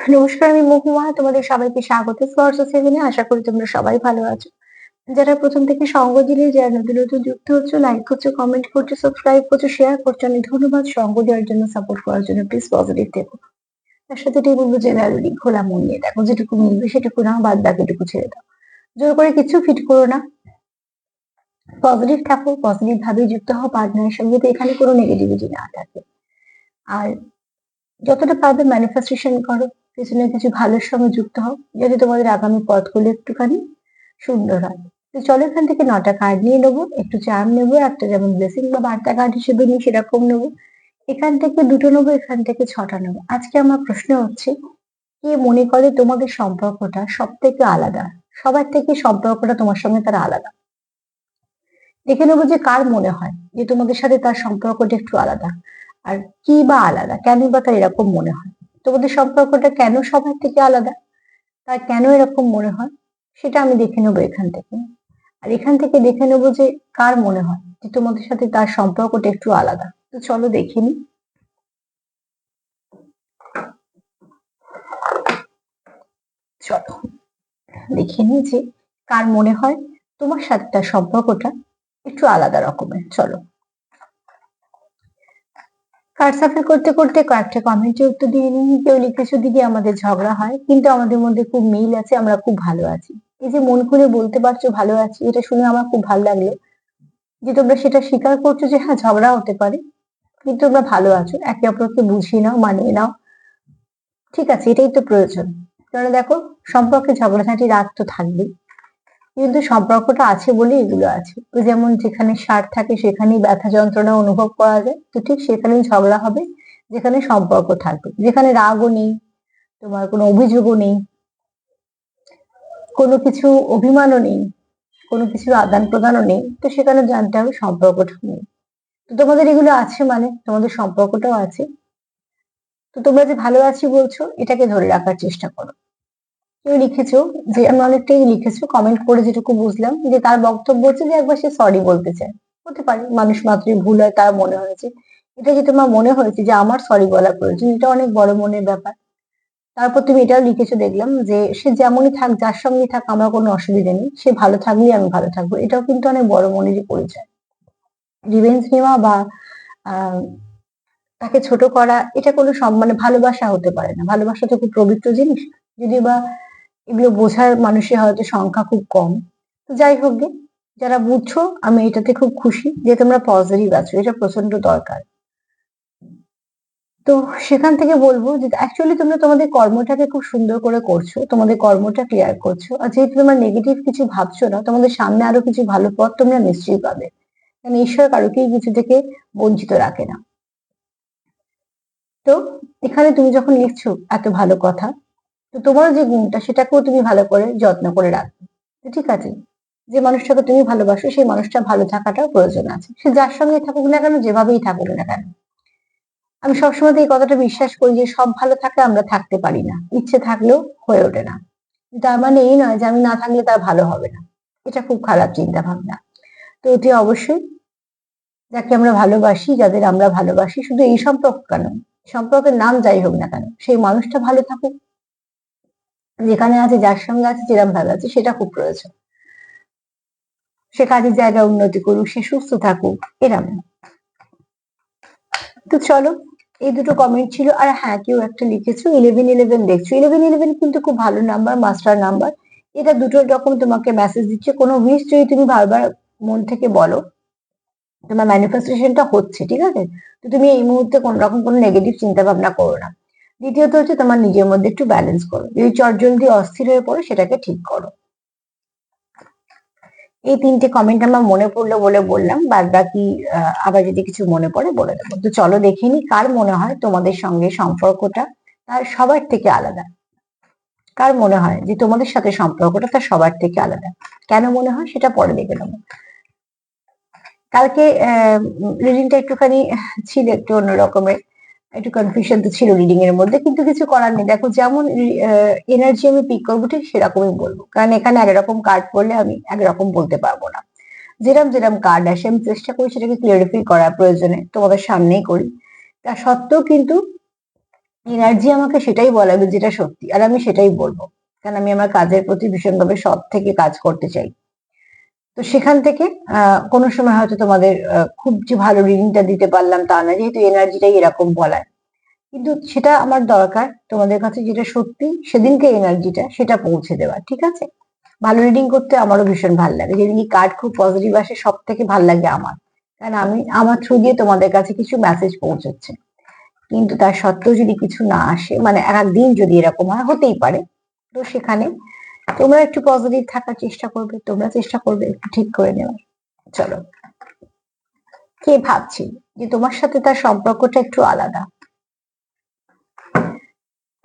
নমস্কার, আমি মহুয়া। তোমাদের সবাইকে স্বাগত স্পর্শ সেভেনে। আশা করি তোমরা সবাই ভালো আছো। যারা প্রথম থেকে সঙ্গ দিলে, যারা নতুন নতুন যুক্ত হচ্ছ, লাইক করছো, কমেন্ট করছো, সাবস্ক্রাইব করছো, শেয়ার করছো, অনেক ধন্যবাদ। সঙ্গ দেওয়ার জন্য, সাপোর্ট করার জন্য। প্লিজ পজিটিভ থেকো। তার সাথে এটাই বলবো, জেনারেলি খোলা মন নিয়ে দেখো, যেটুকু মিলবে সেটুকু নাও, বাদ বাকিটুকু ছেড়ে দাও। জোর করে কিছু ফিট করো না। পজিটিভ থাকো, পজিটিভ ভাবে যুক্ত হও পার্টনারের সঙ্গে, তো এখানে কোনো নেগেটিভিটি না থাকে। আর যতটা পারবে ম্যানিফেস্টেশন করো, পেছনে কিছু ভালোর সঙ্গে যুক্ত হও, যাতে তোমাদের আগামী পথগুলো একটুখানি সুন্দর হয়। তো চলো, এখান থেকে 9টা কার্ড নিয়ে নেবো, একটু চার্ম নেবো, একটা যেমন ব্লেসিং বা বার্তা কার্ড হিসেবে নিই সেরকম নেবো। এখান থেকে 2টো নেবো, এখান থেকে 6টা নেবো। আজকে আমার প্রশ্ন হচ্ছে, কে মনে করে তোমাদের সম্পর্কটা সব থেকে আলাদা? সবার থেকে সম্পর্কটা তোমার সঙ্গে তার আলাদা। দেখে নেবো যে কার মনে হয় যে তোমাদের সাথে তার সম্পর্কটা একটু আলাদা। আর কি বা আলাদা, কেনই বা তার এরকম মনে হয়? তোমাদের সম্পর্কটা কেন সবার থেকে আলাদা, তার কেন এরকম মনে হয়, সেটা আমি দেখে নেবো এখান থেকে। আর এখান থেকে দেখে নেবো যে কার মনে হয় যে তোমাদের সাথে তার সম্পর্কটা একটু আলাদা। তো চলো দেখে নি। চলো দেখে নি যে কার মনে হয় তোমার সাথে তার সম্পর্কটা একটু আলাদা রকমের। চলো, কার্ড সাফল করতে করতে কয়েকটা কমেন্টের উত্তর দিয়ে নিই। কেউ লিখেছো, দিদি আমাদের ঝগড়া হয়, কিন্তু আমাদের মধ্যে খুব মিল আছে, আমরা খুব ভালো আছি। এই যে মন খুলে বলতে পারছো ভালো আছি, এটা শুনে আমার খুব ভালো লাগলো যে তোমরা সেটা স্বীকার করছো যে হ্যাঁ, ঝগড়া হতে পারে, কিন্তু তোমরা ভালো আছো, একে অপরকে বুঝিয়ে নাও, মানিয়ে নাও। ঠিক আছে, এটাই তো প্রয়োজন। কারণ দেখো, সম্পর্কে ঝগড়াঝাঁটি রাগ তো থাকবেই, কিন্তু সম্পর্কটা আছে বলে এগুলো আছে। ওই যেমন যেখানে সার থাকে সেখানেই ব্যথা যন্ত্রণা অনুভব করা যায়, তো ঠিক সেখানেই ঝগড়া হবে যেখানে সম্পর্ক থাকবে, যেখানে রাগও নেই, তোমার কোনো অভিযোগও নেই, কোনো কিছু অভিমানও নেই, কোনো কিছু আদান প্রদানও নেই, তো সেখানে জানতে হবে সম্পর্কটা নেই। তো তোমাদের এগুলো আছে মানে তোমাদের সম্পর্কটাও আছে। তো তোমরা যে ভালো আছি বলছো, এটাকে ধরে রাখার চেষ্টা করো। কেউ লিখেছো, যে আমি অনেকটাই লিখেছো কমেন্ট করে, যেটুকু বুঝলাম যে তার বক্তব্য হচ্ছে যে একবার সে সরি বলতে চায়। হতে পারে, মানুষ মাত্রই ভুল হয়, তার মনে হয়েছে। এটা যে তোমার মনে হয়েছে যে আমার সরি বলা প্রয়োজন, এটা অনেক বড় মনের ব্যাপার। তারপর তুমি এটাও লিখেছো, দেখলাম যে সে যেমনই থাক, যার সঙ্গেই থাক, আমার কোনো অসুবিধা নেই, সে ভালো থাকলেই আমি ভালো থাকবো। এটাও কিন্তু অনেক বড় মনেরই পরিচয়। রিভেঞ্জ নেওয়া বা আহ তাকে ছোট করা, এটা কোনো মানে ভালোবাসা হতে পারে না। ভালোবাসা তো খুব পবিত্র জিনিস, যদিও বা এগুলো বোঝার মানুষের হয়তো সংখ্যা খুব কম। তো যাই হোক গে, যারা বুঝছো, আমি এটাতে খুব খুশি যে তোমরা পজিটিভ আছো, এটা প্রচন্ড দরকার। তো সেখান থেকে বলবো যে অ্যাকচুয়ালি তোমরা তোমাদের কর্মটাকে খুব সুন্দর করে করছো, তোমাদের কর্মটা ক্লিয়ার করছো। আর যেহেতু তোমরা নেগেটিভ কিছু ভাবছো না, তোমাদের সামনে আরো কিছু ভালো পথ তোমরা নিশ্চয়ই পাবে। কারণ ঈশ্বর কারোকেই কিছু থেকে বঞ্চিত রাখে না। তো এখানে তুমি যখন লিখছো এত ভালো কথা, তো তোমার যে গুণটা সেটাকেও তুমি ভালো করে যত্ন করে রাখবে। তো ঠিক আছে, যে মানুষটাকে তুমি ভালোবাসো সেই মানুষটা ভালো থাকাটাও প্রয়োজন আছে, সে যার সঙ্গে থাকুক না কেন, যেভাবেই থাকুক না কেন। আমি সবসময় এই কথাটা বিশ্বাস করি যে সব ভালো থাকে, আমরা থাকতে পারি না, ইচ্ছে থাকলেও হয়ে ওঠে না। তার মানে এই নয় যে আমি না থাকলে তার ভালো হবে না। এটা খুব খারাপ চিন্তা ভাবনা। তো এটি অবশ্যই, যাকে আমরা ভালোবাসি, যাদের আমরা ভালোবাসি, শুধু এই সম্পর্ক কেন, সম্পর্কের নাম যাই হোক না কেন, সেই মানুষটা ভালো থাকুক, যেখানে আছে, যার সঙ্গে আছে, যেরকম ভালো আছে, সেটা খুব প্রয়োজন। সে কাজের জায়গায় উন্নতি করুক, সে সুস্থ থাকুক, এরকম। তো চলো, এই দুটো কমেন্ট ছিল। আর হ্যাঁ, কেউ একটা লিখেছো 1111, দেখছো 1111 কিন্তু খুব ভালো নাম্বার, মাস্টার নাম্বার। এটা দুটো রকম তোমাকে মেসেজ দিচ্ছে। কোনো উইশ যদি তুমি বারবার মন থেকে বলো, তোমার ম্যানিফেস্টেশনটা হচ্ছে, ঠিক আছে। তো তুমি এই মুহূর্তে কোন রকম কোনো নেগেটিভ চিন্তা ভাবনা করো না। দ্বিতীয়ত হচ্ছে, তোমার নিজের মধ্যে একটু ব্যালেন্স করো, যদি চটজলদি অস্থির হয়ে পড়ো সেটাকে ঠিক করো। এই 3টে কমেন্ট আমার মনে পড়লো বলে বললাম, বাদ বাকি আবার যদি কিছু মনে পড়ে বলে দেবো। তো চলো দেখে নি, কার মনে হয় তোমাদের সঙ্গে সম্পর্কটা তার সবার থেকে আলাদা। কার মনে হয় যে তোমাদের সাথে সম্পর্কটা তার সবার থেকে আলাদা, কেন মনে হয় সেটা পরে দেখে নেবো। কালকে রিডিংটা একটুখানি ছিল একটু অন্য রকমের, একটু কনফিউশন তো ছিল রিডিং এর মধ্যে, কিন্তু কিছু করার নেই। দেখো, যেমন এনার্জি আমি পিক করবো ঠিক সেরকমই বলবো, কারণ এখানে একরকম কার্ড পড়লে আমি একরকম বলতে পারবো না। যেরম যেরম কার্ড আসে আমি চেষ্টা করি সেটাকে ক্লিয়ারিফাই করার, প্রয়োজনে তোমাদের সামনেই করি। তা সত্ত্বেও কিন্তু এনার্জি আমাকে সেটাই বলাবে যেটা সত্যি, আর আমি সেটাই বলবো, কারণ আমি আমার কাজের প্রতি ভীষণভাবে সৎ থেকে কাজ করতে চাই। তো সেখান থেকে কোনো সময় হয়তো তোমাদের খুব যে ভালো রিডিংটা দিতে পারলাম তা না, যেহেতু এনার্জিটাই এরকম বলার। কিন্তু সেটা আমার দরকার তোমাদের কাছে যেটা সত্যি সেদিনকে এনার্জিটা সেটা পৌঁছে দেওয়া, ঠিক আছে? ভালো রিডিং করতে আমারও ভীষণ ভালো লাগে, যেদিনকে কার্ড খুব পজিটিভ আসে সব থেকে ভালো লাগে আমার, কারণ আমি আমার থ্রু দিয়ে তোমাদের কাছে কিছু মেসেজ পৌঁছচ্ছে। কিন্তু তার সত্ত্বেও যদি কিছু না আসে, মানে এক একদিন যদি এরকম হয়, হতেই পারে, তো সেখানে তোমরা একটু পজিটিভ থাকার চেষ্টা করবে, তোমরা চেষ্টা করবে একটু ঠিক করে নেওয়ার। চলো, কে ভাবছি যে তোমার সাথে তার সম্পর্কটা একটু আলাদা?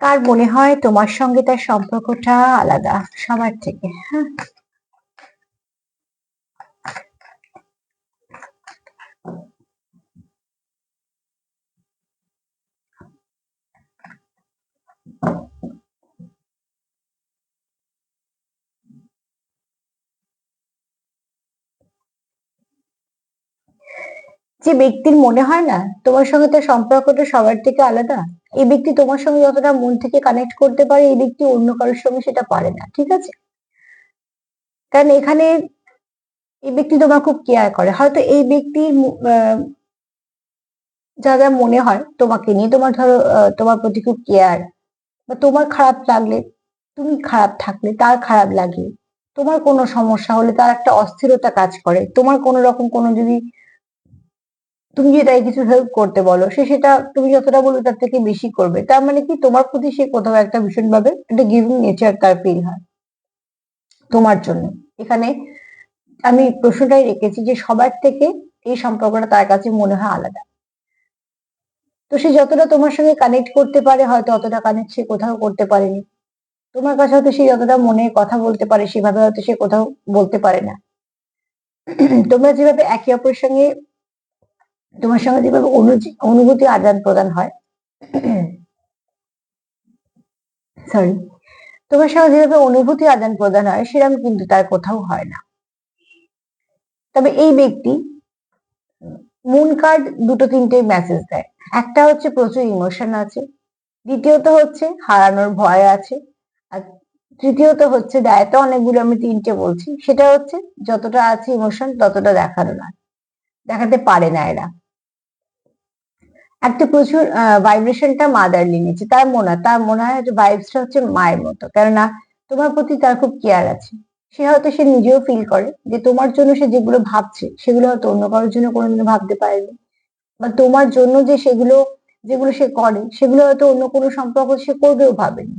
কার মনে হয় তোমার সঙ্গে তার সম্পর্কটা আলাদা সবার থেকে? হ্যাঁ, যে ব্যক্তির মনে হয় না তোমার সঙ্গে তার সম্পর্কটা সবার থেকে আলাদা, এই ব্যক্তি তোমার সঙ্গে যতটা মন থেকে কানেক্ট করতে পারে, এই ব্যক্তি অন্য কারোর সঙ্গে সেটা পারে না, ঠিক আছে? কারণ এখানে এই ব্যক্তি তোমার খুব কেয়ার করে, হয়তো এই ব্যক্তির যা যা মনে হয় তোমাকে নিয়ে, তোমার ধরো তোমার প্রতি খুব কেয়ার, বা তোমার খারাপ লাগলে, তুমি খারাপ থাকলে তার খারাপ লাগে, তোমার কোনো সমস্যা হলে তার একটা অস্থিরতা কাজ করে, তোমার কোনো রকম কোনো যদি তুমি যদি তাই কিছু হেল্প করতে বলো, সে সেটা তুমি যতটা বলবে তার থেকে বেশি করবে। তার মানে কি, তোমার প্রতি সে কোথাও একটা ভীষণ ভাবে একটা গিভিং নেচার তার ফিল হয় তোমার জন্য। এখানে আমি প্রশ্নটাই রেখেছি যে সবার থেকে এই সম্পর্কটা তার কাছে মনে হয় আলাদা। তো সে যতটা তোমার সঙ্গে কানেক্ট করতে পারে, হয়তো অতটা কানেক্ট সে কোথাও করতে পারেনি। তোমার কাছে হয়তো সে যতটা মনে কথা বলতে পারে সেভাবে হয়তো সে কোথাও বলতে পারে না। তোমরা যেভাবে একে অপরের সঙ্গে, তোমার সঙ্গে যেভাবে অনুভূতি আদান প্রদান হয়, সরি, তোমার সঙ্গে যেভাবে অনুভূতি আদান প্রদান হয় সেরকম কিন্তু তার কোথাও হয় না। তবে এই ব্যক্তি মুন কার্ড দুটো তিনটে মেসেজ দেয়। একটা হচ্ছে প্রচুর ইমোশন আছে, দ্বিতীয়ত হচ্ছে হারানোর ভয় আছে, আর তৃতীয়ত হচ্ছে, দেয়তো অনেকগুলো, আমি তিনটে বলছি, সেটা হচ্ছে যতটা আছে ইমোশন ততটা দেখানো না, দেখাতে পারে না এরা। একটা প্রচুর ভাইব্রেশনটা মাদারলি নিচ্ছে, তার মনে হয় যে ভাইবসটা হচ্ছে মায়ের মতো, কেননা তোমার প্রতি তার খুব কেয়ার আছে। সে নিজেও ফিল করে যে তোমার জন্য সে যেগুলো ভাবছে সেগুলো হয়তো অন্য কারোর জন্য কোনোদিনও ভাবতে পারেনি, বা তোমার জন্য যে সেগুলো, যেগুলো সে করে সেগুলো হয়তো অন্য কোনো সম্পর্ক সে করবেও ভাবেনি।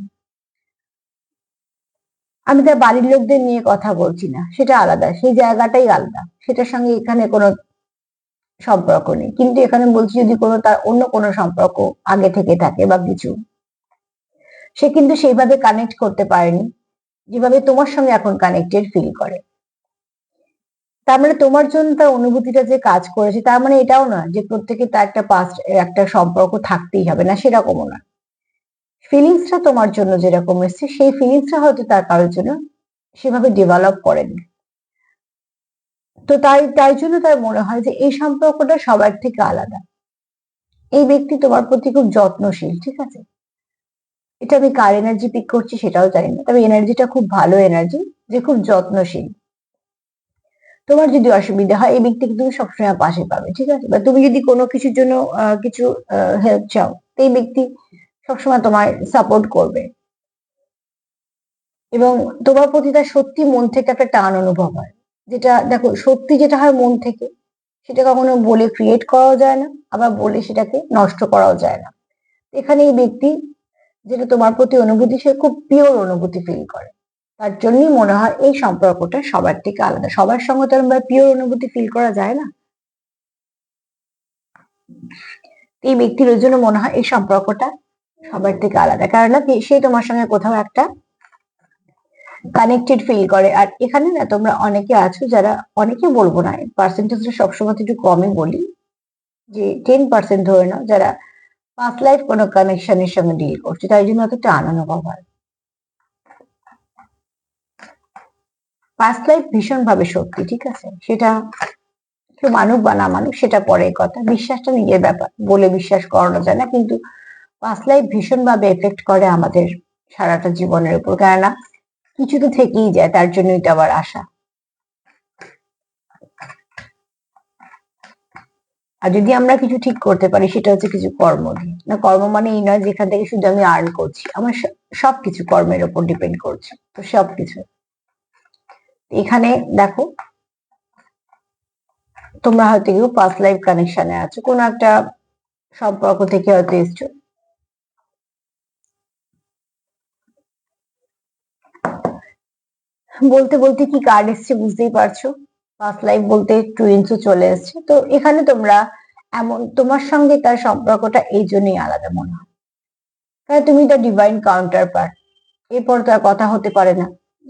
আমি তার বাড়ির লোকদের নিয়ে কথা বলছি না, সেটা আলাদা, সেই জায়গাটাই আলাদা, সেটার সঙ্গে এখানে কোনো সম্পর্ক নেই। কিন্তু এখানে বলছি যদি কোনো তার অন্য কোনো সম্পর্ক আগে থেকে থাকে বা কিছু, সে কিন্তু সেইভাবে কানেক্ট করতে পারেনি যেভাবে তোমার সঙ্গে এখন কানেক্টেড ফিল করে। তার মানে তোমার জন্য তার অনুভূতিটা যে কাজ করেছে, তার মানে এটাও না যে প্রত্যেকে তার একটা পাস্ট একটা সম্পর্ক থাকতেই হবে না, সেরকমও না। ফিলিংসটা তোমার জন্য যেরকম এসছে সেই ফিলিংসটা হয়তো তার কারোর জন্য সেভাবে ডেভেলপ করেনি। তো তাই তাই জন্য তার মনে হয় যে এই সম্পর্কটা সবার থেকে আলাদা। এই ব্যক্তি তোমার প্রতি খুব যত্নশীল, ঠিক আছে? এটা আমি কার এনার্জি পিক করছি সেটাও জানি না, তবে এনার্জিটা খুব ভালো এনার্জি, যে খুব যত্নশীল। তোমার যদি অসুবিধা হয় এই ব্যক্তিকে তুমি সবসময় পাশে পাবে, ঠিক আছে? বা তুমি যদি কোনো কিছুর জন্য কিছু হেল্প চাও, তো এই ব্যক্তি সবসময় তোমায় সাপোর্ট করবে, এবং তোমার প্রতি তার সত্যি মন থেকে একটা টান অনুভব হয়। যেটা দেখো, সত্যি যেটা হয় মন থেকে, সেটা কখনো বলে ক্রিয়েট করাও যায় না, আবার বলে সেটাকে নষ্ট করাও যায় না। এখানে এই ব্যক্তি যেটা তোমার প্রতি অনুভূতি, সে খুব পিওর অনুভূতি ফিল করে। তার জন্যই মনে হয় এই সম্পর্কটা সবার থেকে আলাদা। সবার সঙ্গে তো এরকম পিওর অনুভূতি ফিল করা যায় না। এই ব্যক্তির ওই জন্য মনে হয় এই সম্পর্কটা সবার থেকে আলাদা, কারণ সে তোমার সঙ্গে কোথাও একটা কানেক্টেড ফিল করে। আর এখানে না তোমরা অনেকে আছো যারা, অনেকে বলবো না, পার্সেন্টেজটা সবসময় একটু কমই বলি, যে 10% ধরে নাও, যারা পাস্ট লাইফ কোনো কানেকশনের সঙ্গে ডিল করছে, তাই জন্য অতটা অনুভব হয়। পাস্ট লাইফ ভীষণ ভাবে সত্যি, ঠিক আছে? সেটা কেউ মানুক বা না মানুক সেটা পরের কথা, বিশ্বাসটা নিজের ব্যাপার, বলে বিশ্বাস করানো যায় না, কিন্তু পাস্ট লাইফ ভীষণ ভাবে এফেক্ট করে আমাদের সারাটা জীবনের উপর, কেননা কিছু তো থেকেই যায়, তার জন্যই তো আবার আসা। আর যদি আমরা কিছু ঠিক করতে পারি সেটা হচ্ছে কিছু কর্ম দিয়ে। না, কর্ম মানে এই নয় যেখান থেকে শুধু আমি আর্ন করছি, আমার সবকিছু কর্মের উপর ডিপেন্ড করছে। তো সবকিছু এখানে দেখো, তোমরা হয়তো কেউ পাস্ট লাইফ কানেকশনে আছো, কোনো একটা সম্পর্ক থেকে হয়তো এসছো। বলতে বলতে কি কার্ড এসছে বুঝতেই পারছো, পাস্ট লাইফ বলতে টুইন্সও চলে এসছে। তো এখানে তোমরা এমন, তোমার সঙ্গে তার সম্পর্কটা এই জন্যই আলাদা মনে হয়, কারণ তুমি তার ডিভাইন কাউন্টার পার্ট। এরপর তো আর কথা হতে পারে না।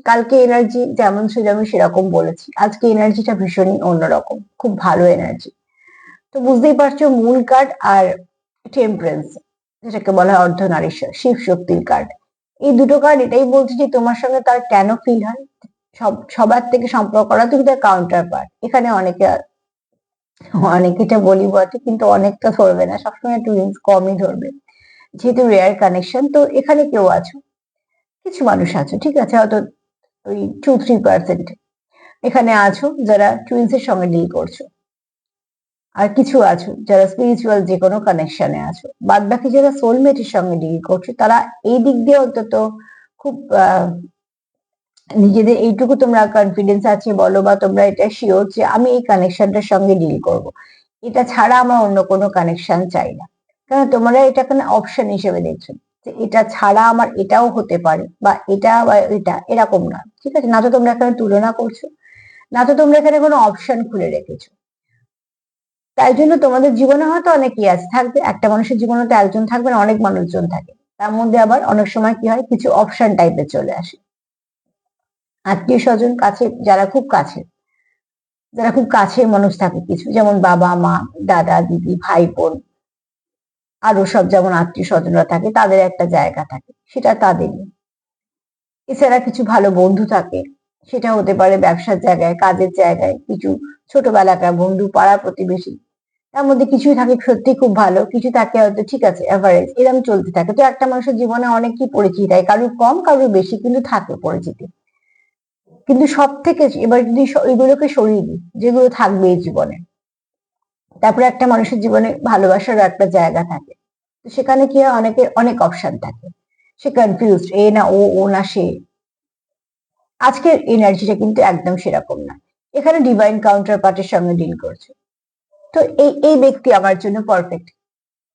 কালকে এনার্জি যেমন ছিল আমি সেরকম বলেছি, আজকে এনার্জিটা ভীষণই অন্যরকম, খুব ভালো এনার্জি। তো বুঝতেই পারছো, মূল কার্ড আর টেম্পারেন্স, যেটাকে বলা হয় অর্ধনারীশ্বর, শিব শক্তির কার্ড। এই দুটো কার্ড এটাই বলছে যে তোমার সঙ্গে তার কেন ফিল হয়, সবার থেকে সম্পর্ক করা, তুমি তার কাউন্টার পার্ট। এখানে অনেকেটা বলি বটে, কিন্তু অনেকটা ধরবে না, সবসময় টুইন্স কমই ধরবে, যেহেতু রেয়ার কানেকশন। তো এখানে কেউ আছো, কিছু মানুষ আছো, ঠিক আছে, হয়তো ওই 2-3% এখানে আছো যারা টুইন্স এর সঙ্গে ডিল করছো। আর কিছু আছো যারা স্পিরিচুয়াল যে কোনো কানেকশনে আছো। বাদ বাকি যারা সোলমেটের সঙ্গে ডিল করছো, তারা এই দিক দিয়ে অন্তত খুব নিজেদের এইটুকু তোমরা কনফিডেন্স আছে বলো, বা তোমরা এটা শিওর যে আমি এই কানেকশনটার সঙ্গে ডিল করব, এটা ছাড়া আমার অন্য কোনো কানেকশন চাই না। কারণ তোমরা এটা কোনো অপশন হিসেবে দেখছো যে এটা ছাড়া আমার এটাও হতে পারে, বা এটা বা এটা, এরকম না, ঠিক আছে। না তো তোমরা এখানে তুলনা করছো, না তো তোমরা এখানে কোনো অপশন খুলে রেখেছো। তাই জন্য তোমাদের জীবনে হয়তো অনেকেই আছে, থাকবে, একটা মানুষের জীবনে তো একজন থাকবে না, অনেক মানুষজন থাকে। তার মধ্যে আবার অনেক সময় কি হয়, কিছু অপশন টাইপের চলে আসে। আত্মীয় স্বজন কাছে, যারা খুব কাছের মানুষ থাকে কিছু, যেমন বাবা মা, দাদা দিদি, ভাই বোন, আরো সব যেমন আত্মীয় স্বজনরা থাকে, তাদের একটা জায়গা থাকে, সেটা তাদেরই। এছাড়া কিছু ভালো বন্ধু থাকে, সেটা হতে পারে ব্যবসার জায়গায়, কাজের জায়গায়, কিছু ছোটবেলাকার বন্ধু, পাড়া প্রতিবেশী। তার মধ্যে কিছু থাকে সত্যি খুব ভালো, কিছু থাকে হয়তো ঠিক আছে এভারেজ, এরকম চলতে থাকে। তো একটা মানুষের জীবনে অনেকই পরিচিতি থাকে, কারোর কম কারোর বেশি, কিন্তু থাকে পরিচিতি। কিন্তু সব থেকে এবার যদি ওইগুলোকে সরিয়ে দিই, যেগুলো থাকবে এই জীবনে, তারপরে একটা মানুষের জীবনে ভালোবাসার একটা জায়গা থাকে। তো সেখানে কি হয়, অনেকের অনেক অপশন থাকে, সে কনফিউজ, এ না ও, ও না সে। আজকের এনার্জিটা কিন্তু একদম সেরকম না, এখানে ডিভাইন কাউন্টার পার্টের সঙ্গে ডিল করছে। তো এই এই ব্যক্তি আমার জন্য পারফেক্ট,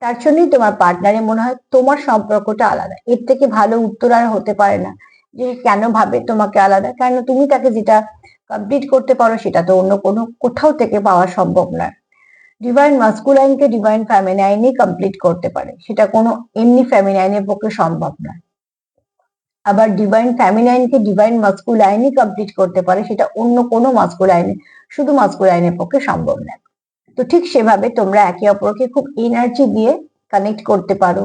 তার জন্যই তোমার পার্টনারে মনে হয় তোমার সম্পর্কটা আলাদা। এর থেকে ভালো উত্তর আর হতে পারে না যে কেন ভাবে তোমাকে আলাদা, কারণ তুমি তাকে যেটা কমপ্লিট করতে পারো সেটা তো অন্য কোনো কোথাও থেকে পাওয়া সম্ভব নয়। ডিভাইন মাস্কুলাইনকে ডিভাইন ফ্যামিনাইনই কমপ্লিট করতে পারে, সেটা কোনো এমনি ফ্যামিনাইনের পক্ষে সম্ভব নয়। আবার ডিভাইন ফ্যামিনাইনকে ডিভাইন মাস্কুলাইনই কমপ্লিট করতে পারে, সেটা অন্য কোনো মাস্কুলাইনে, শুধু মাস্কুলাইনের পক্ষে সম্ভব নয়। তো ঠিক সেভাবে তোমরা একে অপরকে খুব এনার্জি দিয়ে কানেক্ট করতে পারো।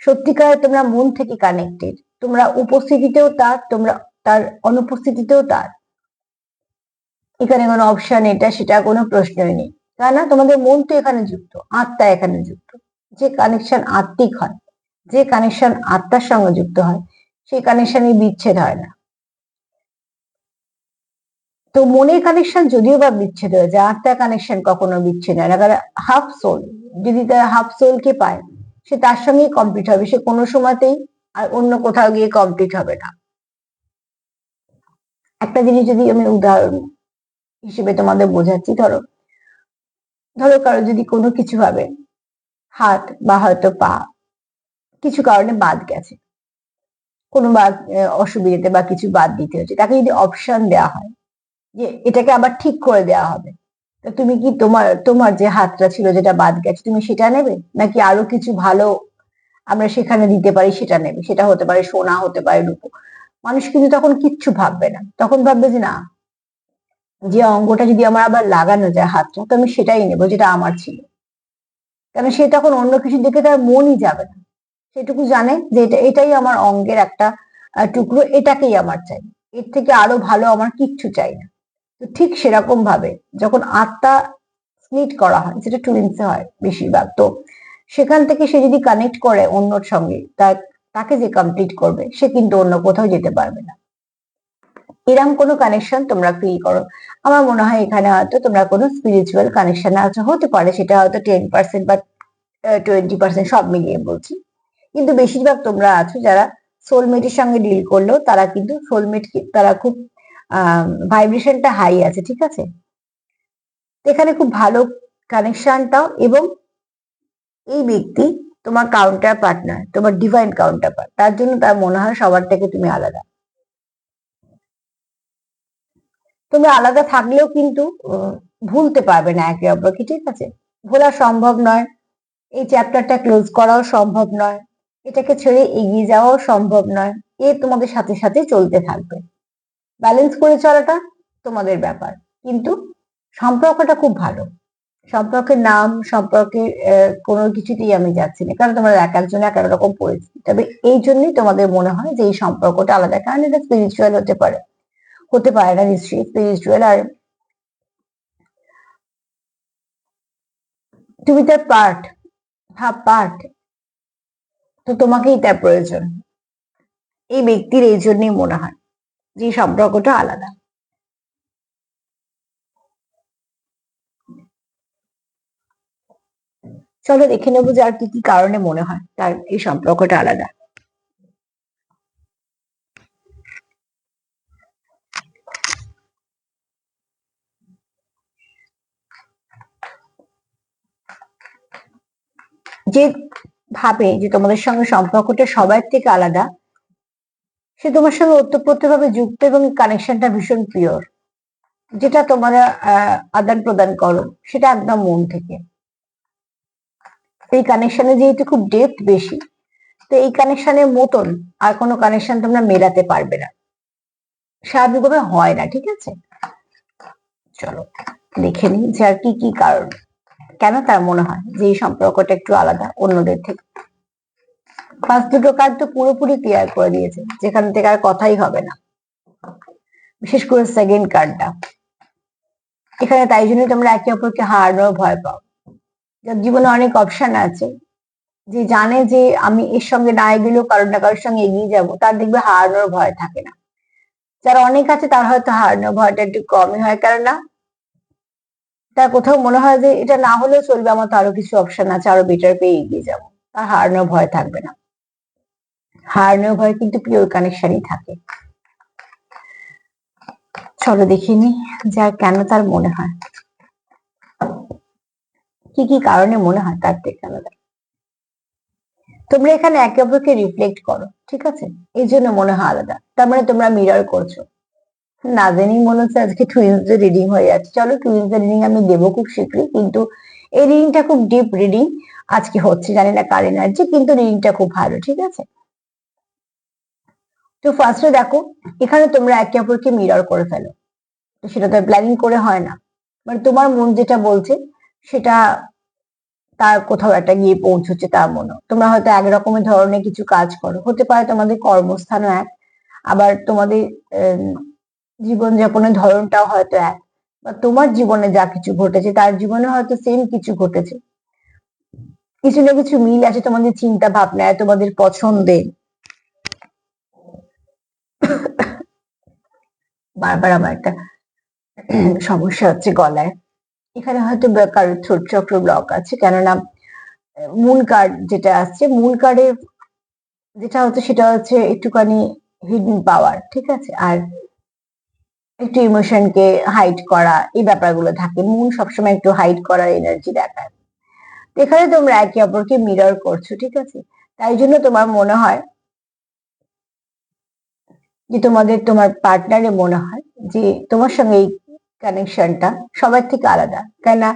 সত্যিকার তোমরা মন থেকে কানেক্টেড, তোমরা উপস্থিতিতেও তার, তোমরা তার অনুপস্থিতিতেও তার। এখানে কোনো অপশন এটা সেটা কোনো প্রশ্নই নেই, তাই না? তোমাদের মন তো এখানে যুক্ত, আত্মা এখানে যুক্ত। যে কানেকশন আত্মিক হয়, যে কানেকশন আত্মার সঙ্গে যুক্ত হয়, সেই কানেকশনই বিচ্ছেদ হয় না। তো মনের কানেকশন যদিও বা বিচ্ছেদ হয়ে যায়, আত্মার কানেকশন কখনো বিচ্ছেদ হয় না, কারণ হাফ সোল যদি তার হাফ সোলকে পায়, সে তার সঙ্গেই কমপ্লিট হবে, সে কোনো সময়তেই আর অন্য কোথাও গিয়ে কমপ্লিট হবে না। একটা জিনিস যদি আমি উদাহরণ হিসেবে তোমাদের বোঝাচ্ছি, ধরো ধরো কারো যদি কোনো কিছু ভাবে হাত বা হয়তো পা কিছু কারণে বাদ গেছে, কোনো বাদ অসুবিধাতে বা কিছু বাদ দিতে হচ্ছে, তাকে যদি অপশন দেওয়া হয় যে এটাকে আবার ঠিক করে দেওয়া হবে, তো তুমি কি তোমার তোমার যে হাতটা ছিল যেটা বাদ গেছে তুমি সেটা নেবে, নাকি আরো কিছু ভালো আমরা সেখানে দিতে পারি সেটা নেবে? সেটা হতে পারে সোনা, হতে পারে রূপো। মানুষ কিন্তু তখন কিচ্ছু ভাববে না, তখন ভাববে যে না, যে অঙ্গটা যদি আমার আবার লাগানো যায় হাতটা, তো আমি সেটাই নেবো যেটা আমার ছিল। কারণ সে তখন অন্য কিছু দিকে তার মনই যাবে না, সেটুকু জানে যে এটাই আমার অঙ্গের একটা টুকরো, এটাকেই আমার চাই, এর থেকে আরো ভালো আমার কিচ্ছু চাই না। তো ঠিক সেরকম ভাবে যখন আত্মা স্প্লিট করা হয়, যেটা টুইন্সে হয় বেশিরভাগ, তো সেখান থেকে সে যদি কানেক্ট করে অন্যর সঙ্গে, তাকে যে কমপ্লিট করবে সে কিন্তু অন্য কোথাও যেতে পারবে না। এরকম কোনো কানেকশন তোমরা ফিল করো। আমার মনে হয় এখানে হয়তো তোমরা কোনো স্পিরিচুয়াল কানেকশনে আছো, হতে পারে সেটা হয়তো 10% বা 20%, সব মিলিয়ে বলছি। কিন্তু বেশিরভাগ তোমরা আছো যারা সোলমেটের সঙ্গে ডিল করলেও তারা কিন্তু সোলমেট, তারা খুব ভাইব্রেশনটা হাই আছে, ঠিক আছে। এখানে খুব ভালো কানেকশনটাও, এবং এই ব্যক্তি তোমার কাউন্টার পার্টনার, তোমার ডিভাইন কাউন্টার পার্ট, তার জন্য তার মনে হয় সবার থেকে তুমি আলাদা। তুমি আলাদা থাকলেও কিন্তু ভুলতে পারবে না একে অপরকে, ঠিক আছে। ভোলা সম্ভব নয়, এই চ্যাপ্টারটা ক্লোজ করাও সম্ভব নয়, এটাকে ছেড়ে এগিয়ে যাওয়াও সম্ভব নয়। এ তোমাদের সাথে সাথে চলতে থাকবে। ব্যালেন্স করে চলাটা তোমাদের ব্যাপার, কিন্তু সম্পর্কটা খুব ভালো। সম্পর্কের নাম, সম্পর্কের কোনো কিছুতেই আমি যাচ্ছি না, কারণ তোমরা এক একজন এক এক রকম পরিস্থিতি। তবে এই জন্যই তোমাদের মনে হয় যে এই সম্পর্কটা আলাদা, কারণ এটা স্পিরিচুয়াল হতে পারে, হতে পারে না নিশ্চয়ই স্পিরিচুয়াল। আর তুমি তার পার্ট, পার্ট, তো তোমাকেই তার প্রয়োজন। এই ব্যক্তির এই জন্যই মনে হয় যে সম্পর্কটা আলাদা। চলো দেখে নেবো যে আর কি কি কারণে মনে হয় তার এই সম্পর্কটা আলাদা। যে ভাবে যে তোমাদের সঙ্গে সম্পর্কটা সবার থেকে আলাদা, সে তোমার সঙ্গে ওতপ্রোতভাবে যুক্ত এবং কানেকশনটা ভীষণ পিওর। যেটা তোমরা আদান প্রদান করো সেটা একদম মন থেকে। এই কানেকশনে যেহেতু খুব ডেপথ বেশি, তো এই কানেকশনের মতন আর কোনো কানেকশন তোমরা মেলাতে পারবে না, স্বাভাবিকভাবে হয় না, ঠিক আছে। চলো দেখে নিই যে আর কি কি কারণ, কেন তার মনে হয় যে এই সম্পর্কটা একটু আলাদা অন্যদের থেকে। ফার্স্ট দুটো কার্ড তো পুরোপুরি ক্লিয়ার করে দিয়েছে, যেখান থেকে আর কথাই হবে না। বিশেষ করে সেকেন্ড কার্ডটা, এখানে তাই জন্যই তোমরা একে অপরকে হারানোর ভয় পাও। যার জীবনে অনেক অপশন আছে, যে জানে যে আমি এর সঙ্গে না এগিয়েও কারোর না কারোর সঙ্গে এগিয়ে যাব, তার দেখবে হারানোর ভয় থাকে না। যারা অনেক আছে তার হয়তো হারানোর ভয়টা একটু কমই হয়, কেননা তার কোথাও মনে হয় যে এটা না হলেও চলবে, আমার তো আরো কিছু অপশন আছে, আরো বেটার পেয়ে এগিয়ে যাবো। তার হারানোর ভয় থাকবে না। হারানোর ভয় কিন্তু পিওর কানেকশনই থাকে। চলো দেখিনি যে আর কেন তার মনে হয়, কি কি কারণে মনে হয় তার থেকে আলাদা। তোমরা এখানে একে অপরকে রিফ্লেক্ট করো, ঠিক আছে, এই জন্য মনে হয় আলাদা। তার মানে তোমরা মিরর করছো। না জেনেই মনে হচ্ছে আজকে টুইন্স এর রিডিং হয়ে যাচ্ছে। চলো টুইন্স এর রিডিং আমি দেবো খুব শীঘ্রই, কিন্তু এই রিডিংটা খুব ডিপ রিডিং আজকে হচ্ছে, জানি না কার এনার্জি, কিন্তু রিডিংটা খুব ভালো, ঠিক আছে। তো ফার্স্টে দেখো, এখানে তোমরা একে অপরকে মিরর করে ফেলো। তো সেটা তো প্ল্যানিং করে হয় না, মানে তোমার মন যেটা বলছে সেটা তার কোথাও একটা গিয়ে পৌঁছচ্ছে তার মনে। তোমরা হয়তো এক রকমের ধরনের কিছু কাজ করো, হতে পারে তোমাদের কর্মস্থানও এক, আবার তোমাদের জীবনযাপনের ধরনটাও হয়তো এক, বা তোমার জীবনে যা কিছু ঘটেছে তার জীবনে হয়তো সেম কিছু ঘটেছে। কিছু না কিছু মিল আছে তোমাদের চিন্তা ভাবনায়, তোমাদের পছন্দে। বারবার আমার একটা সমস্যা হচ্ছে গলায়। এখানে হয়তো কারোর থ্রোট চক্র ব্লক আছে, কেননা মূল কার্ড যেটা আসছে, মূল কার্ডের যেটা হচ্ছে সেটা হচ্ছে একটুখানি হিডেন পাওয়ার, ঠিক আছে। আর একটু ইমোশনকে হাইড করা, এই ব্যাপারগুলো থাকে। মন সবসময় একটু হাইড করার এনার্জি দেখায়। এখানে তোমরা একে অপরকে মিরর করছো, ঠিক আছে। তাই জন্য তোমার মনে হয় যে তোমার পার্টনারে মনে হয় যে তোমার সঙ্গে এই কানেকশনটা সবার থেকে আলাদা, কেননা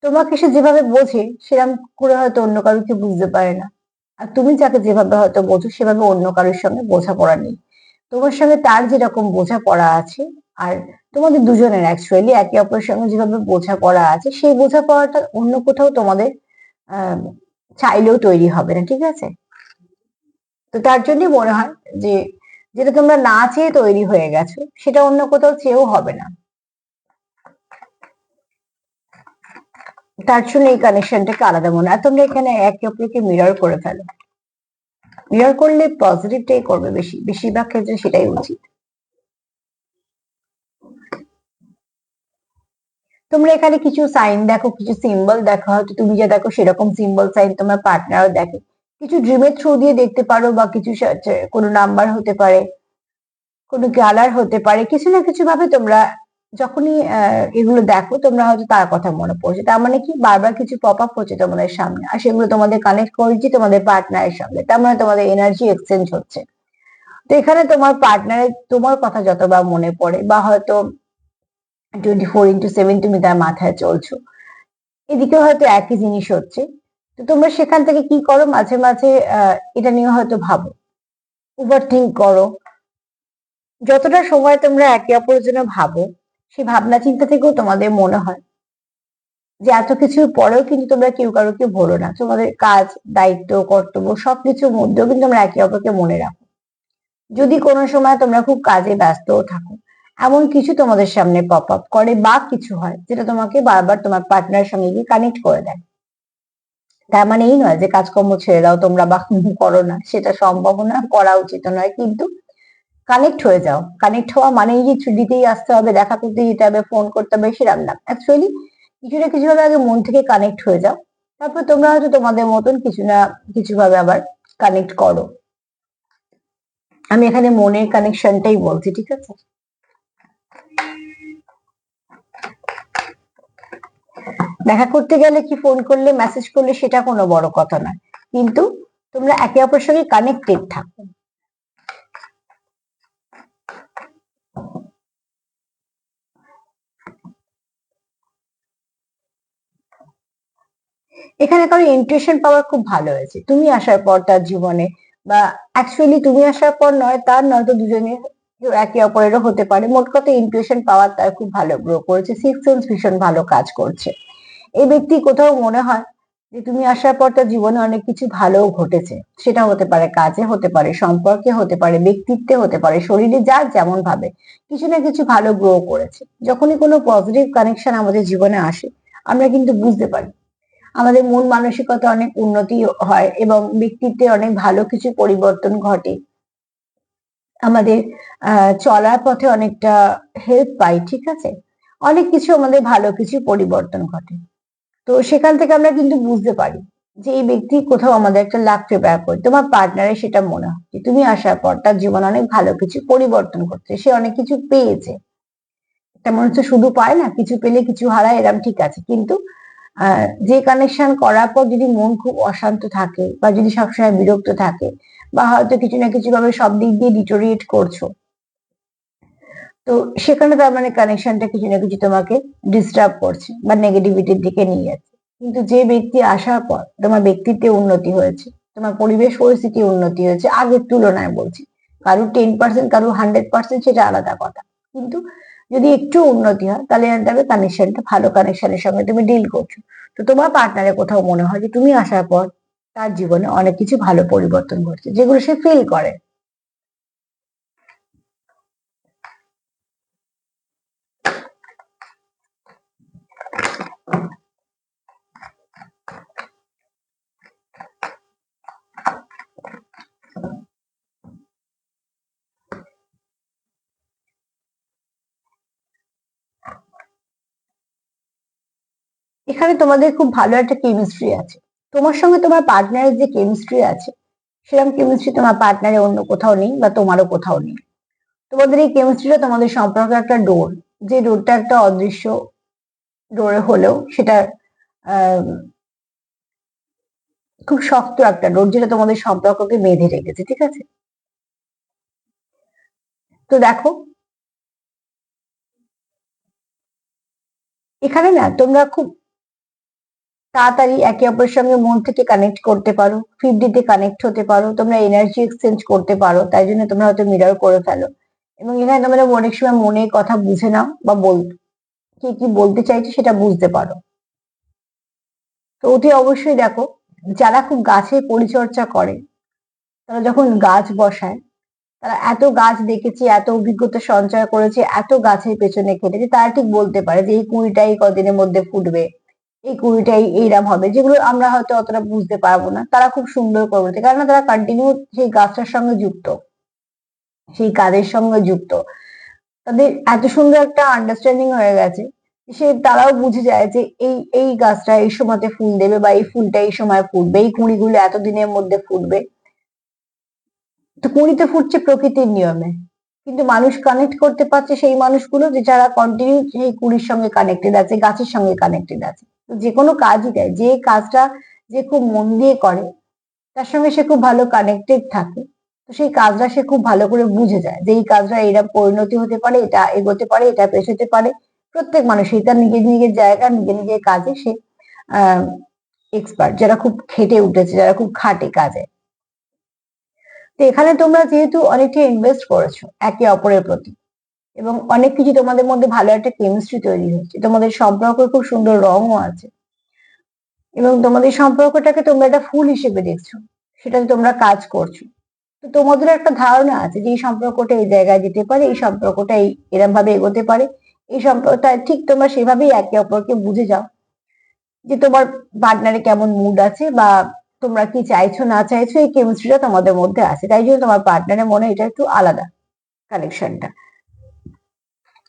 তোমাকে সে যেভাবে বোঝে সেরকম করে হয়তো অন্য কারোকে বুঝতে পারে না। আর তুমি যাকে যেভাবে হয়তো বোঝো সেভাবে অন্য কারোর সঙ্গে বোঝাপড়া নেই। তোমার সঙ্গে তার যেরকম বোঝাপড়া আছে, আর তোমাদের দুজনের অ্যাকচুয়ালি একে অপরের সঙ্গে যেভাবে বোঝাপড়া আছে, সেই বোঝাপড়াটা অন্য কোথাও তোমাদের আহ চাইলেও তৈরি হবে না, ঠিক আছে। তো তার জন্যই মনে হয় যে যেটা তোমরা না চেয়ে তৈরি হয়ে গেছো, সেটা অন্য কোথাও চেয়েও হবে না। তার জন্য এই কানেকশনটাকে আলাদা মনে হয়। তোমরা এখানে একে অপরকে মিরর করে ফেলো। মিরর করলে পজিটিভটাই করবে, বেশিরভাগ ক্ষেত্রে সেটাই উচিত। তোমরা এখানে কিছু সাইন দেখো, কিছু সিম্বল দেখো, হয়তো তুমি যা দেখো সেরকম সিম্বল সাইন তোমার পার্টনারও দেখে। কিছু ড্রিমের থ্রু দিয়ে দেখতে পারো, বা কিছু কোনো নাম্বার হতে পারে, কোনো কালার হতে পারে, কিছু না কিছু ভাবে তোমরা যখনই এগুলো দেখো তোমরা হয়তো তার কথা মনে পড়ছে। তার মানে কি, বারবার কিছু পপ আপ হচ্ছে তোমাদের সামনে, আর সেগুলো তোমাদের কানেক্ট করছে তোমাদের পার্টনারের সঙ্গে। তার মানে তোমাদের এনার্জি এক্সচেঞ্জ হচ্ছে। তো এখানে তোমার পার্টনারের তোমার কথা যতবার মনে পড়ে, বা হয়তো 24/7 তুমি তার মাথায় চলছো, এদিকে হয়তো একই জিনিস হচ্ছে। তো তোমরা সেখান থেকে কি করো, মাঝে মাঝে এটা নিয়ে হয়তো ভাবো, ওভার থিঙ্ক করো। যতটা সময় তোমরা একে অপরের জন্য ভাবো, সেই ভাবনা চিন্তা থেকেও তোমাদের মনে হয় যে এত কিছুর পরেও কিন্তু তোমরা কেউ কারোকে ভুলো না। তোমাদের কাজ, দায়িত্ব, কর্তব্য সবকিছুর মধ্যেও কিন্তু তোমরা একে অপরকে মনে রাখো। যদি কোনো সময় তোমরা খুব কাজে ব্যস্তও থাকো, এমন কিছু তোমাদের সামনে পপ আপ করে বা কিছু হয় যেটা তোমাকে বারবার তোমার পার্টনারের সঙ্গে গিয়ে কানেক্ট করে দেয়। তার মানে এই নয় যে কাজকর্ম ছেড়ে দাও তোমরা বা করো না, সেটা সম্ভব না, করা উচিত নয়, কিন্তু কানেক্ট হয়ে যাও। কানেক্ট হওয়া মানেই যে ছুটিতেই আসতে হবে, দেখা করতে যেতে হবে, ফোন করতে হবে, সেরকম না। অ্যাকচুয়ালি কিছু না কিছু ভাবে আগে মন থেকে কানেক্ট হয়ে যাও, তারপর তোমরা হয়তো তোমাদের মতন কিছু না কিছু ভাবে আবার কানেক্ট করো। আমি এখানে মনের কানেকশনটাই বলছি, ঠিক আছে? দেখা করতে গেলে কি, ফোন করলে, মেসেজ করলে, সেটা কোনো বড় কথা নয়, কিন্তু তোমরা একে অপরের সঙ্গে কানেক্টেড থাকো। এখানে কারো ইন্টুইশন পাওয়ার খুব ভালো হয়েছে তুমি আসার পর তার জীবনে, বা অ্যাকচুয়ালি তুমি আসার পর নয়, তার নয়তো দুজনের একে অপরেরও হতে পারে। মোট কথা ইন্টুইশন পাওয়ার তার খুব ভালো গ্রো করেছে, সিক্স সেন্স ভীষণ ভালো কাজ করছে। এই ব্যক্তি কোথাও মনে হয় যে তুমি আসার পর তার জীবনে অনেক কিছু ভালো ঘটেছে। সেটা হতে পারে কাজে, হতে পারে সম্পর্কে, হতে পারে ব্যক্তিত্বে, হতে পারে শরীরে, যার যেমন ভাবে কিছু না কিছু ভালো গ্রো করেছে। যখনই কোনো পজিটিভ কানেকশন আমাদের জীবনে আসে, আমরা কিন্তু বুঝতে পারি আমাদের মন মানসিকতা অনেক উন্নতি হয় এবং ব্যক্তিত্বে অনেক ভালো কিছু পরিবর্তন ঘটে। আমাদের চলার পথে অনেকটা হেল্প পাই, ঠিক আছে? অনেক কিছু আমাদের ভালো কিছু পরিবর্তন ঘটে। তো সেখান থেকে আমরা কিন্তু বুঝতে পারি যে এই ব্যক্তি কোথাও আমাদের একটা লাক ফেভার করে। তোমার পার্টনারের সেটা মনে হয় যে তুমি আসার পর তার জীবন অনেক ভালো কিছু পরিবর্তন করছে, সে অনেক কিছু পেয়েছে। তেমন হচ্ছে শুধু পায় না, কিছু পেলে কিছু হারায়, এরম ঠিক আছে, কিন্তু যে কানেকশন করার পর যদি মন খুব অশান্ত থাকে, বা যদি সবসময় বিরক্ত থাকে, বা হয়তো কিছু না কিছু ভাবে সব দিক দিয়ে ডিটোরিয়েট করছো, তো সেখানে তার মানে কানেকশনটা কিছু না কিছু তোমাকে ডিস্টার্ব করছে বা নেগেটিভিটির দিকে নিয়ে যাচ্ছে। কিন্তু যে ব্যক্তি আসার পর তোমার ব্যক্তিত্বে উন্নতি হয়েছে, তোমার পরিবেশ পরিস্থিতি উন্নতি হয়েছে আগের তুলনায় বলছি, কারো 10%, কারো 100%, সেটা আলাদা কথা, কিন্তু যদি একটু উন্নতি হয় তাহলে দেখবে কানেকশনটা ভালো, কানেকশনের সঙ্গে তুমি ডিল করছো। তো তোমার পার্টনারের কোথাও মনে হয় যে তুমি আসার পর তার জীবনে অনেক কিছু ভালো পরিবর্তন ঘটছে, যেগুলো সে ফিল করে। এখানে তোমাদের খুব ভালো একটা কেমিস্ট্রি আছে। তোমার সঙ্গে তোমার পার্টনারের যে কেমিস্ট্রি আছে, সেরকম কেমিস্ট্রি তোমার পার্টনারের অন্য কোথাও নেই, বা তোমারও কোথাও নেই। তোমাদের এই কেমিস্ট্রিটা তোমাদের সম্পর্কে একটা ডোর, যে ডোরটা একটা অদৃশ্য ডোরে হলেও সেটা আহ খুব শক্ত একটা ডোর, যেটা তোমাদের সম্পর্ককে বেঁধে রেখেছে, ঠিক আছে? তো দেখো, এখানে না তোমরা খুব তাড়াতাড়ি একে অপরের সঙ্গে মন থেকে কানেক্ট করতে পারো, 5D তে কানেক্ট হতে পারো, তোমরা এনার্জি এক্সচেঞ্জ করতে পারো, তাই জন্য তোমরা হয়তো মিরর করে ফেলো। এবং এখানে তোমরা অনেক সময় মনের কথা বুঝে নাও, বা কে কি বলতে চাইছে সেটা বুঝতে পারো। তো অতি অবশ্যই দেখো, যারা খুব গাছের পরিচর্যা করে, তারা যখন গাছ বসায়, তারা এত গাছ দেখেছে, এত অভিজ্ঞতা সঞ্চয় করেছে, এত গাছের পেছনে খেটেছে, তারা ঠিক বলতে পারে যে এই কুড়িটা এই কদিনের মধ্যে ফুটবে, এই কুড়িটাই এইরকম হবে, যেগুলো আমরা হয়তো অতটা বুঝতে পারবো না, তারা খুব সুন্দর করে বলতে, কারণ তারা কন্টিনিউ সেই গাছটার সঙ্গে যুক্ত, সেই কাজের সঙ্গে যুক্ত। তাদের এত সুন্দর একটা আন্ডারস্ট্যান্ডিং হয়ে গেছে, তারাও বুঝে যায় যে এই এই গাছটা এই সময়তে ফুল দেবে, বা এই ফুলটা এই সময় ফুটবে, এই কুঁড়িগুলো এতদিনের মধ্যে ফুটবে। তো কুঁড়িতে ফুটছে প্রকৃতির নিয়মে, কিন্তু মানুষ কানেক্ট করতে পারছে সেই মানুষগুলো যে যারা কন্টিনিউ সেই কুঁড়ির সঙ্গে কানেক্টেড আছে, গাছের সঙ্গে কানেক্টেড আছে। তো যে কোনো কাজই দেয়, যে কাজটা যে খুব মন দিয়ে করে, তার সঙ্গে সে খুব ভালো কানেক্টেড থাকে। তো সেই কাজটা সে খুব ভালো করে বুঝে যায় যে এই কাজটা এরা পরিণতি হতে পারে, এটা এগোতে পারে, এটা পেছোতে পারে। প্রত্যেক মানুষই তার নিজের নিজের জায়গা, নিজের নিজের কাজে সে আহ এক্সপার্ট, যারা খুব খেটে উঠেছে, যারা খুব খাটে কাজে। তো এখানে তোমরা যেহেতু অনেকটা ইনভেস্ট করেছো একে অপরের প্রতি, এবং অনেক কিছু তোমাদের মধ্যে ভালো একটা কেমিস্ট্রি তৈরি হচ্ছে, তোমাদের সম্পর্ক খুব সুন্দর রঙও আছে, এবং তোমাদের সম্পর্কটাকে তোমরা একটা ফুল হিসেবে দেখছো, সেটাতে তোমরা কাজ করছো। তো তোমাদের একটা ধারণা আছে যে এই সম্পর্কটা এই জায়গায় যেতে পারে, এই সম্পর্কটা এরম ভাবে এগোতে পারে, এই সম্পর্কটা ঠিক তোমরা সেভাবেই একে অপরকে বুঝে যাও যে তোমার পার্টনারে কেমন মুড আছে, বা তোমরা কি চাইছো না চাইছো, এই কেমিস্ট্রিটা তোমাদের মধ্যে আছে, তাই জন্য তোমার পার্টনারের মনে এটা একটু আলাদা কানেকশনটা।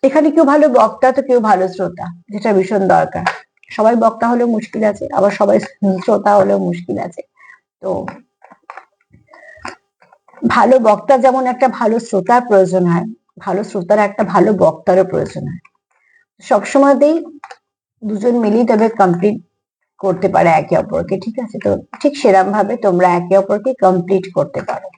এখানে কেউ ভালো বক্তা তো কেউ ভালো শ্রোতা, যেটা ভীষণ দরকার। সবাই বক্তা হলেও মুশকিল আছে, আবার সবাই শ্রোতা হলেও মুশকিল আছে। তো ভালো বক্তা যেমন একটা ভালো শ্রোতার প্রয়োজন হয়, ভালো শ্রোতার একটা ভালো বক্তারও প্রয়োজন হয়। সবসময়তেই দুজন মিলেই তবে কমপ্লিট করতে পারে একে অপরকে, ঠিক আছে? তো ঠিক সেরকম ভাবে তোমরা একে অপরকে কমপ্লিট করতে পারো।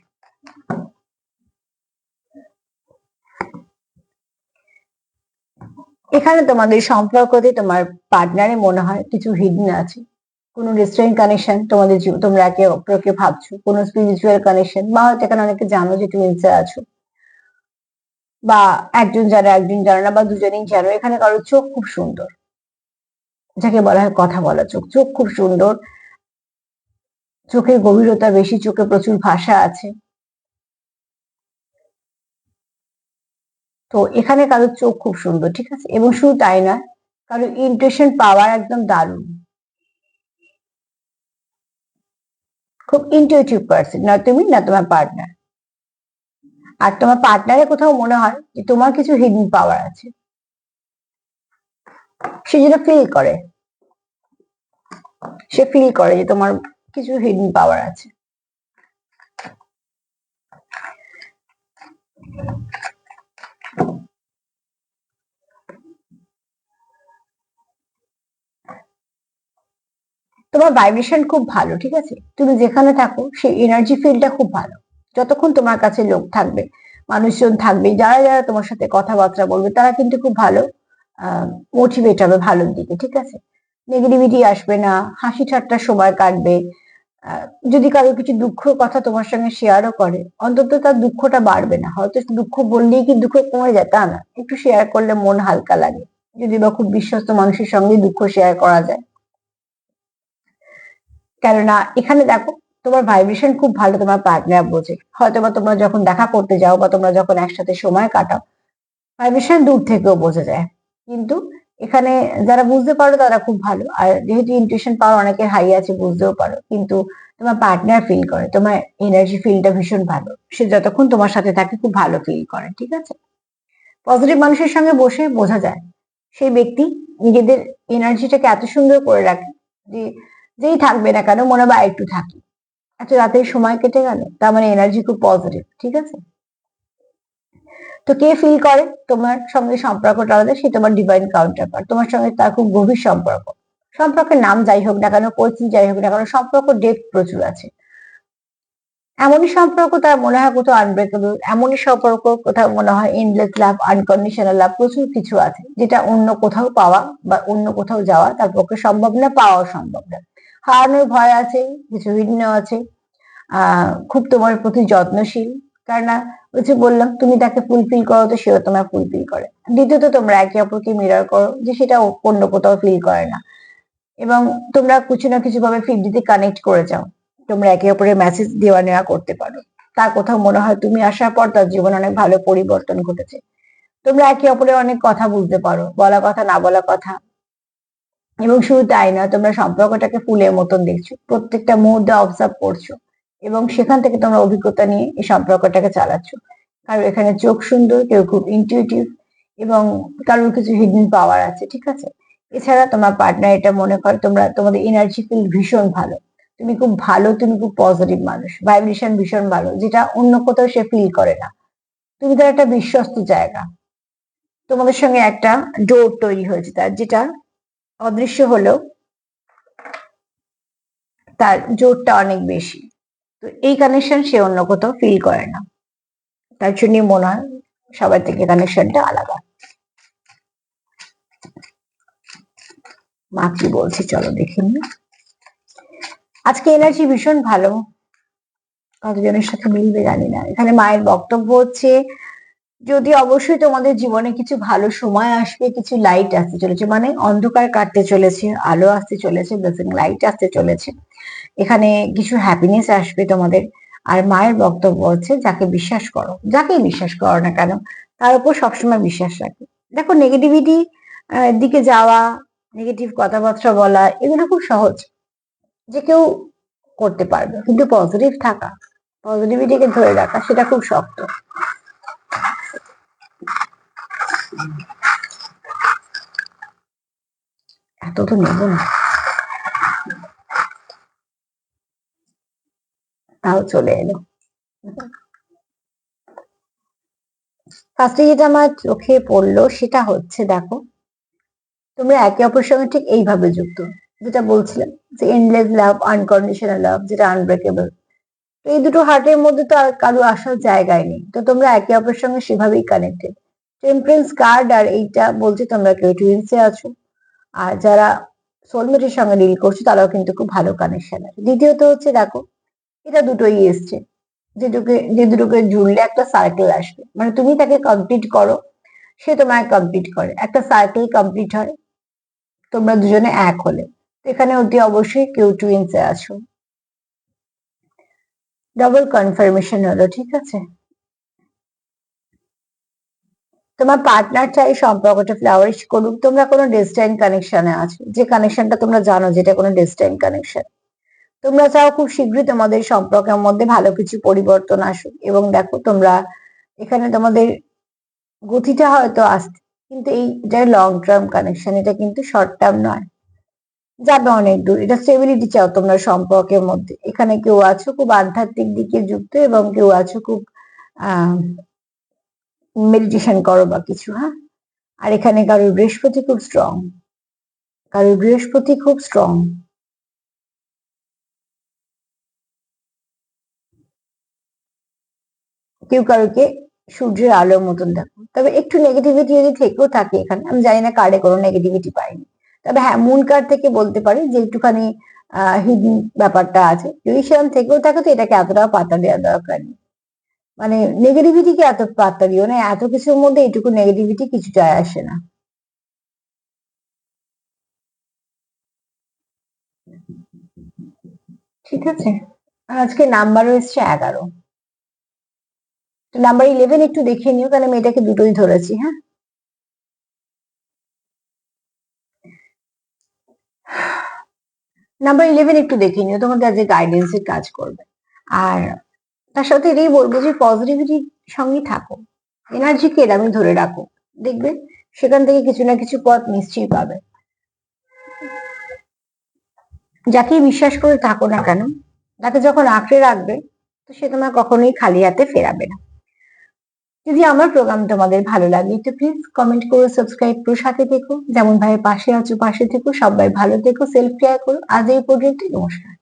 এখানে তোমাদের সম্পর্কতে তোমার পার্টনারে মনে হয় কিছু হিডেন আছে, কোনো রেস্টুরেন্ট কানেকশন তোমাদের, তোমরা একে অপরকে ভাবছো, কোনো স্পিরিচুয়াল কানেকশন, বা হয়তো এখানে অনেকে জানো যে টুইনসে আছো, বা একজন জানো একজন জানো না, বা দুজনেই জানো। এখানে কারোর চোখ খুব সুন্দর, যাকে বলা হয় কথা বলা চোখ, চোখ খুব সুন্দর, চোখের গভীরতা বেশি, চোখে প্রচুর ভাষা আছে। তো এখানে কারোর চোখ খুব সুন্দর, ঠিক আছে? এবং শুধু তাই নয়, কারোর ইন্টুইশন পাওয়ার একদম দারুণ, খুব ইন্টুইটিভ পার্সন, না তুমি না তোমার পার্টনার। আর তোমার পার্টনারের কোথাও মনে হয় যে তোমার কিছু হিডেন পাওয়ার আছে, সে যেটা ফিল করে, সে ফিল করে যে তোমার কিছু হিডেন পাওয়ার আছে। তোমার ভাইব্রেশন খুব ভালো, ঠিক আছে? তুমি যেখানে থাকো সেই এনার্জি ফিল্ডটা খুব ভালো। যতক্ষণ তোমার কাছে লোক থাকবে, মানুষজন থাকবে, যারা যারা তোমার সাথে কথাবার্তা বলবে, তারা কিন্তু খুব ভালো মোটিভেট হবে ভালোর দিকে, ঠিক আছে? নেগেটিভিটি আসবে না, হাসি ঠাট্টার সময় কাটবে। যদি কারো কিছু দুঃখের কথা তোমার সঙ্গে শেয়ারও করে, অন্তত তার দুঃখটা বাড়বে না। হয়তো দুঃখ বললেই কি দুঃখ কমে যায় তা না, একটু শেয়ার করলে মন হালকা লাগে, যদি বা খুব বিশ্বস্ত মানুষের সঙ্গে দুঃখ শেয়ার করা যায়। কেননা এখানে দেখো, তোমার ভাইব্রেশন খুব ভালো, তোমার পার্টনার বোঝে। হয়তো বা তোমরা যখন দেখা করতে যাও, বা তোমরা যখন একসাথে সময় কাটাও, ভাইব্রেশন দূর থেকেও বোঝা যায়। কিন্তু এখানে যারা বুঝতে পারো তারা খুব ভালো, আর যেহেতু ইনটিউশন পাওয়ার অনেকের হাই আছে, বুঝতেও পারো। কিন্তু তোমার পার্টনার ফিল করে তোমার এনার্জি ফিলটা ভীষণ ভালো, সে যতক্ষণ তোমার সাথে থাকে খুব ভালো ফিল করে, ঠিক আছে? পজিটিভ মানুষের সঙ্গে বসে বোঝা যায় সেই ব্যক্তি নিজেদের এনার্জিটাকে এত সুন্দর করে রাখে যে যেই থাকবে না কেন মনে হয় একটু থাকি, আচ্ছা রাতের সময় কেটে গেল, তার মানে এনার্জি খুব পজিটিভ, ঠিক আছে? তো কে ফিল করে তোমার সঙ্গে সম্পর্কটা আলাদা, সে তোমার ডিভাইন কাউন্টার পার্ট, তোমার সঙ্গে তার খুব গভীর সম্পর্ক। সম্পর্কের নাম যাই হোক না কেন, পরিচিতি যাই হোক না কেন, সম্পর্ক ডেপথ প্রচুর আছে। এমনই সম্পর্ক তার মনে হয় কোথাও আনব্রেকেবল, এমনই সম্পর্ক কোথাও মনে হয় এন্ডলেস লাভ, আনকন্ডিশনাল লাভ, প্রচুর কিছু আছে যেটা অন্য কোথাও পাওয়া বা অন্য কোথাও যাওয়া তার পক্ষে সম্ভব না, পাওয়াও সম্ভব না। হারানোর ভয় আছে, কিছু ভিন্ন আছে। খুব তোমার প্রতি যত্নশীল, কারণ ওই যে বললাম তুমি তাকে ফুলফিল করো, তো সেও তোমার ফুলফিল করে। দ্বিতীয়ত তোমরা একে অপরকে মিরর করো, যে সেটা অন্য কোথাও ফিল করে না, এবং তোমরা কিছু না কিছু ভাবে 50-তে কানেক্ট করে যাও। তোমরা একে অপরের মেসেজ দেওয়া নেওয়া করতে পারো, তার কোথাও মনে হয় তুমি আসার পর তার জীবনে অনেক ভালো পরিবর্তন ঘটেছে। তোমরা একে অপরের অনেক কথা বুঝতে পারো, বলা কথা না বলা কথা, এবং শুধু তাই না, তোমরা সম্পর্কটাকে ফুলের মতন দেখছো, প্রত্যেকটা মুহূর্তে অবজার্ভ করছো এবং সেখান থেকে তোমরা অভিজ্ঞতা নিয়ে এই সম্পর্কটাকে চালাচ্ছ। কারণ এখানে চোখ সুন্দর, কেউ খুব ইনটিউটিভ এবং কারোর কিছু হিডেন পাওয়ার আছে, ঠিক আছে। এছাড়া তোমার পার্টনার এটা মনে করে তোমাদের এনার্জি ফিল ভীষণ ভালো, তুমি খুব ভালো, তুমি খুব পজিটিভ মানুষ, ভাইব্রেশন ভীষণ ভালো, যেটা অন্য কোথাও সে ফিল করে না। তুমি তার একটা বিশ্বস্ত জায়গা, তোমাদের সঙ্গে একটা ডোর তৈরি হয়েছে তার, যেটা অদৃশ্য হলেও তার জোরটা অনেক বেশি। তো এই কানেকশন সে অন্য কোথাও ফিল করে না, তার জন্যই মনে হয় সবার থেকে কানেকশনটা আলাদা। মা কি বলছে চলো দেখে নি। আজকে এনার্জি ভীষণ ভালো, কতজনের সাথে মিলবে জানি না। এখানে মায়ের বক্তব্য হচ্ছে, যদি অবশ্যই তোমাদের জীবনে কিছু ভালো সময় আসবে, কিছু লাইট আসতে চলেছে, মানে অন্ধকার কাটতে চলেছে, আলো আসতে চলেছে, ব্লেসিং লাইট আসতে চলেছে, এখানে কিছু হ্যাপিনেস আসবে তোমাদের। আর মায়ের বক্তব্য হচ্ছে, যাকে বিশ্বাস করো, যাকেই বিশ্বাস করো না কেন, তার উপর সবসময় বিশ্বাস রাখো। দেখো, নেগেটিভিটি দিকে যাওয়া, নেগেটিভ কথাবার্তা বলা, এগুলো খুব সহজ, যে কেউ করতে পারবে, কিন্তু পজিটিভ থাকা, পজিটিভিটিকে ধরে রাখা, সেটা খুব শক্ত। এত তো নেব না, তাও চলে এলো। ফার্স্টে যেটা আমার চোখে পড়লো সেটা হচ্ছে, দেখো তোমরা একে অপরের সঙ্গে ঠিক এইভাবে যুক্ত, যেটা বলছিলাম যে এন্ডলেস লাভ, আনকন্ডিশনাল লাভ, যেটা আনব্রেকেবল। তো এই দুটো হার্টের মধ্যে তো আর কারো আসার জায়গায় নেই, তো তোমরা একে অপরের সঙ্গে সেভাবেই কানেক্টেড। টেম্পারেন্স কার্ড আর এইটা বলছে তোমরা কেউ টুইন্সে আছো, আর যারা সোলমেটের সঙ্গে ডিল করছো তারাও কিন্তু খুব ভালো কানেকশন আছে। দ্বিতীয়ত হচ্ছে, দেখো এটা দুটোই এসছে, যে দুটোকে জুড়লে একটা সার্কেল আসবে, মানে তুমি তাকে কমপ্লিট করো, সে তোমায় কমপ্লিট করে, একটা সার্কেল কমপ্লিট হয় তোমরা দুজনে এক হলে। তো এখানে অতি অবশ্যই কেউ টুইন্সে আছো, ডাবল কনফার্মেশন হলো, ঠিক আছে। তোমার পার্টনার চাই সম্পর্কটা ফ্লাওয়ারিশ করুক, তোমরা কোনো ডেস্টাইন কানেকশনে আছো, যে কানেকশনটা তোমরা জানো যেটা কোনো ডেস্টাইন কানেকশন। তোমরা চাও খুব শীঘ্রই তোমাদের সম্পর্কের মধ্যে ভালো কিছু পরিবর্তন আসুক, এবং দেখো তোমরা এখানে তোমাদের গতিটা হয়তো আসছে, কিন্তু এটা লং টার্ম কানেকশন, এটা কিন্তু শর্ট টার্ম নয়, যাবে অনেক দূর। এটা স্টেবিলিটি চাও তোমরা সম্পর্কের মধ্যে। এখানে কেউ আছো খুব আধ্যাত্মিক দিকে যুক্ত, এবং কেউ আছো খুব আহ মেডিটেশন করো বা কিছু, হ্যাঁ। আর এখানে কারোর বৃহস্পতি খুব স্ট্রং, কারোর বৃহস্পতি খুব স্ট্রং। কেউ কারোকে সূর্যের আলোর মতন দেখো। তবে একটু নেগেটিভিটি যদি থেকেও থাকে এখানে, আমি জানি না কার্ডে কোনো নেগেটিভিটি পাইনি, তবে হ্যাঁ মুন কার্ড থেকে বলতে পারি যে একটুখানি হিডেন ব্যাপারটা আছে। যদি সেরকম থেকেও থাকে তো এটাকে এতটা পাত্তা দেওয়ার দরকার নেই, মানে নেগেটিভিটিকে এত পাত্তা দিও না, এত কিছুর মধ্যে এটুকু নেগেটিভিটি কিছু যায় আসে না। ঠিক আছে, আর আজকে নাম্বারও এসছে 11, তো নাম্বার 11 একটু দেখে নিও, কারণ আমি এটাকে দুটোই ধরেছি, হ্যাঁ। নাম্বার 11 একটু দেখে নিও, তোমাদের আজকে গাইডেন্সের কাজ করবে। আর তার সাথে এটাই বলবো যে পজিটিভিটির সঙ্গে থাকো, এনার্জিকে এরকমই ধরে রাখো, দেখবে সেখান থেকে কিছু না কিছু পথ নিশ্চয়ই পাবে। যাকেই বিশ্বাস করে থাকো না কেন, তাকে যখন আঁকড়ে রাখবে, তো সে তোমার কখনোই খালি হাতে ফেরাবে না। যদি আমার প্রোগ্রাম তোমাদের ভালো লাগে তো প্লিজ কমেন্ট করো, সাবস্ক্রাইব করো, সাথে থেকো, যেমন ভাবে পাশে আছো পাশে থেকো, সবাই ভালো থেকো, সেলফ কেয়ার করো। আজ এই পর্যন্ত, নমস্কার।